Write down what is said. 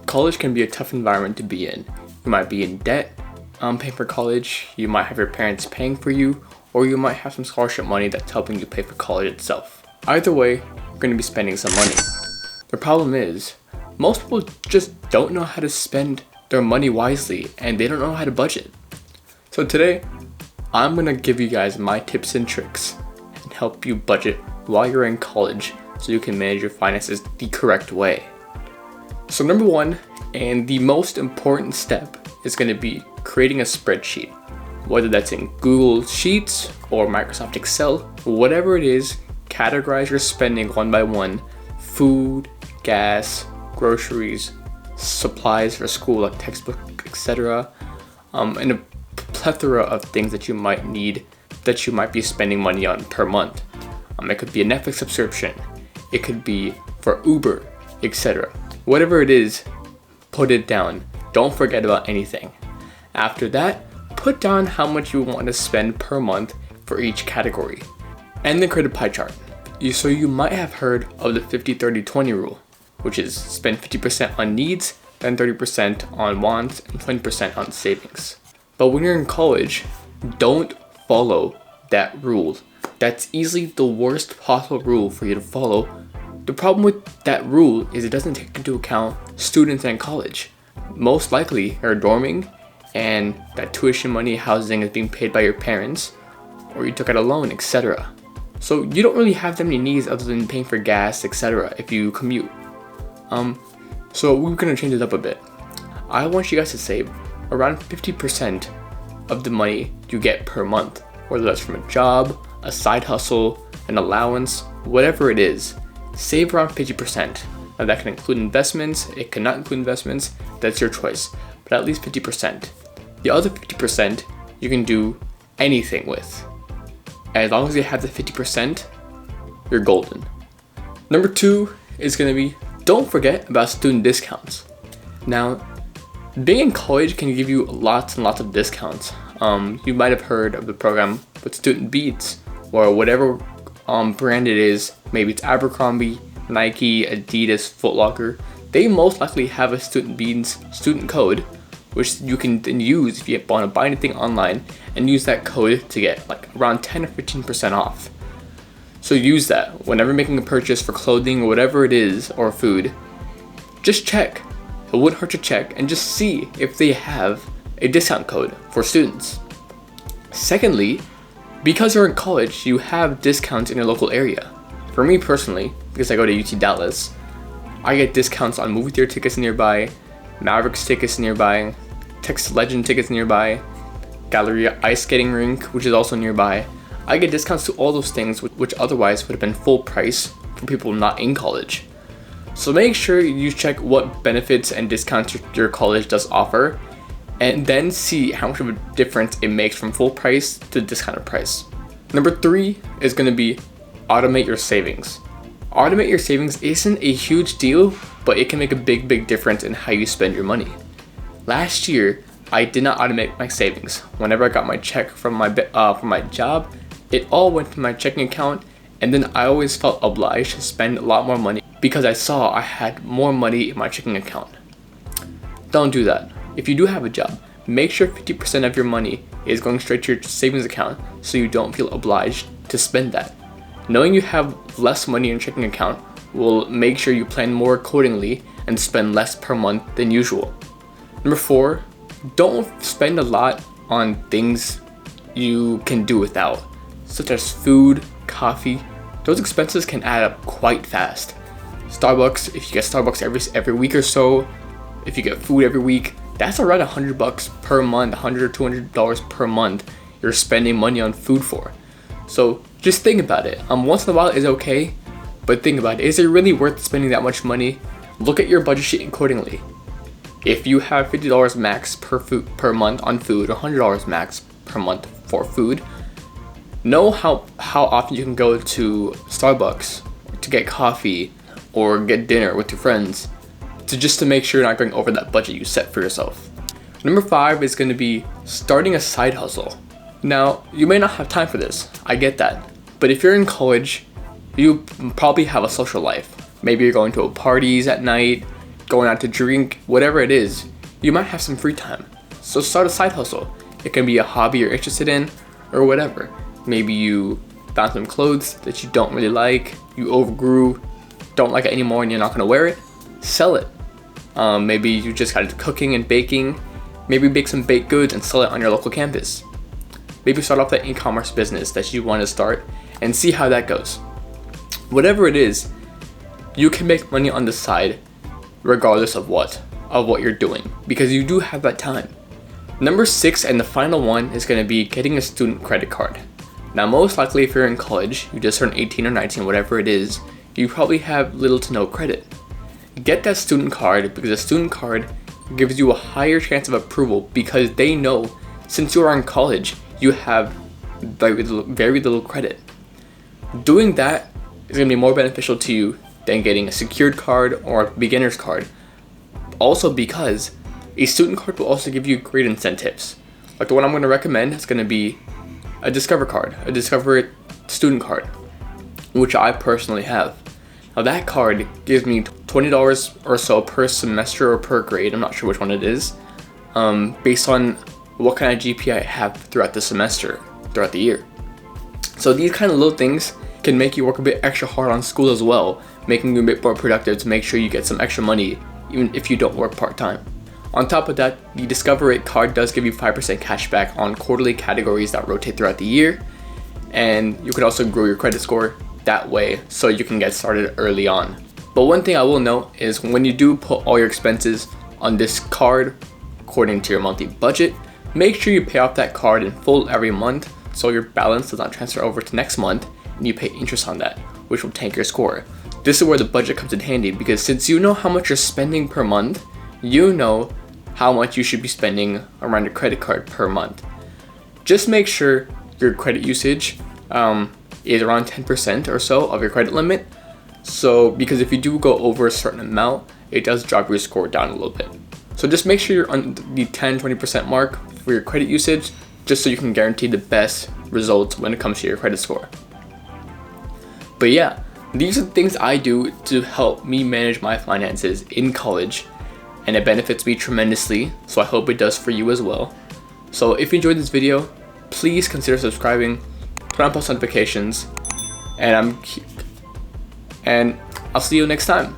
college can be a tough environment to be in. You might be in debt, paying for college, you might have your parents paying for you, or you might have some scholarship money that's helping you pay for college itself. Either way, you're going to be spending some money. The problem is, most people just don't know how to spend their money wisely and they don't know how to budget. So today, I'm going to give you guys my tips and tricks and help you budget while you're in college so you can manage your finances the correct way. So number one, and the most important step, is going to be creating a spreadsheet. Whether that's in Google Sheets or Microsoft Excel, whatever it is, categorize your spending one by one: food, gas, groceries, supplies for school like textbook, etc. And a plethora of things that you might need, that you might be spending money on per month. It could be a Netflix subscription, it could be for Uber, etc. Whatever it is, put it down. Don't forget about anything. After that, put down how much you want to spend per month for each category. And then create a pie chart. So you might have heard of the 50-30-20 rule, which is spend 50% on needs, then 30% on wants, and 20% on savings. But when you're in college, don't follow that rule. That's easily the worst possible rule for you to follow. The problem with that rule is it doesn't take into account students in college. Most likely you're dorming and that tuition money, housing is being paid by your parents, or you took out a loan, etc. So you don't really have that many needs other than paying for gas, etc. if you commute. So we're gonna change it up a bit. I want you guys to save around 50% of the money you get per month, whether that's from a job, a side hustle, an allowance, whatever it is. Save around 50%. Now that can include investments, it cannot include investments, that's your choice, but at least 50%. The other 50% you can do anything with. As long as you have the 50%, you're golden. Number two is gonna be, don't forget about student discounts. Now, being in college can give you lots and lots of discounts. You might have heard of the program with Student Beats, or whatever brand it is. Maybe it's Abercrombie, Nike, Adidas, Foot Locker. They most likely have a Student Beats student code, which you can then use if you want to buy anything online, and use that code to get like around 10 or 15% off. So use that whenever making a purchase for clothing or whatever it is, or food. Just check. It wouldn't hurt to check and just see if they have a discount code for students. Secondly, because you're in college, you have discounts in your local area. For me personally, because I go to UT Dallas, I get discounts on movie theater tickets nearby, Mavericks tickets nearby, Texas Legend tickets nearby, Galleria ice skating rink, which is also nearby. I get discounts to all those things which otherwise would have been full price for people not in college. So make sure you check what benefits and discounts your college does offer, and then see how much of a difference it makes from full price to discounted price. Number three is going to be automate your savings. Automate your savings isn't a huge deal, but it can make a big difference in how you spend your money. Last year, I did not automate my savings. Whenever I got my check from my job, it all went to my checking account, and then I always felt obliged to spend a lot more money because I saw I had more money in my checking account. Don't do that. If you do have a job, make sure 50% of your money is going straight to your savings account so you don't feel obliged to spend that. Knowing you have less money in your checking account will make sure you plan more accordingly and spend less per month than usual. Number four, don't spend a lot on things you can do without, such as food, coffee. Those expenses can add up quite fast. Starbucks, if you get Starbucks every week or so, if you get food every week, that's around $100 per month, $100 or $200 per month you're spending money on food for. So just think about it. Once in a while is okay, but think about it. Is it really worth spending that much money? Look at your budget sheet accordingly. If you have $50 max per month on food, or $100 max per month for food, know how often you can go to Starbucks to get coffee or get dinner with your friends, just to make sure you're not going over that budget you set for yourself. Number 5 is going to be starting a side hustle. Now, you may not have time for this, I get that, but if you're in college, you probably have a social life. Maybe you're going to parties at night, going out to drink, whatever it is, you might have some free time. So start a side hustle. It can be a hobby you're interested in or whatever. Maybe you found some clothes that you don't really like, you overgrew, don't like it anymore and you're not gonna wear it, sell it. Maybe you just got into cooking and baking. Maybe bake some baked goods and sell it on your local campus. Maybe start off that e-commerce business that you want to start and see how that goes. Whatever it is, you can make money on the side regardless of what you're doing, because you do have that time. Number 6 and the final one is going to be getting a student credit card. Now most likely if you're in college, you just turned 18 or 19, whatever it is, you probably have little to no credit. Get that student card, because a student card gives you a higher chance of approval, because they know since you are in college, you have very little credit. Doing that is going to be more beneficial to you than getting a secured card or a beginner's card. Also because a student card will also give you great incentives. Like the one I'm going to recommend is going to be a Discover card, a Discover student card, which I personally have. Now that card gives me $20 or so per semester or per grade, I'm not sure which one it is, based on what kind of GPA I have throughout the semester, throughout the year. So these kind of little things can make you work a bit extra hard on school as well, making you a bit more productive to make sure you get some extra money even if you don't work part-time. On top of that, the Discover It card does give you 5% cash back on quarterly categories that rotate throughout the year, and you can also grow your credit score that way so you can get started early on. But one thing I will note is when you do put all your expenses on this card according to your monthly budget, make sure you pay off that card in full every month so your balance does not transfer over to next month and you pay interest on that, which will tank your score. This is where the budget comes in handy, because since you know how much you're spending per month, you know how much you should be spending around your credit card per month. Just make sure your credit usage is around 10% or so of your credit limit. So, because if you do go over a certain amount, it does drop your score down a little bit. So just make sure you're on the 10-20% mark for your credit usage, just so you can guarantee the best results when it comes to your credit score. But yeah, these are the things I do to help me manage my finances in college, and it benefits me tremendously, so I hope it does for you as well. So if you enjoyed this video, please consider subscribing, turn on post notifications, and I'll see you next time.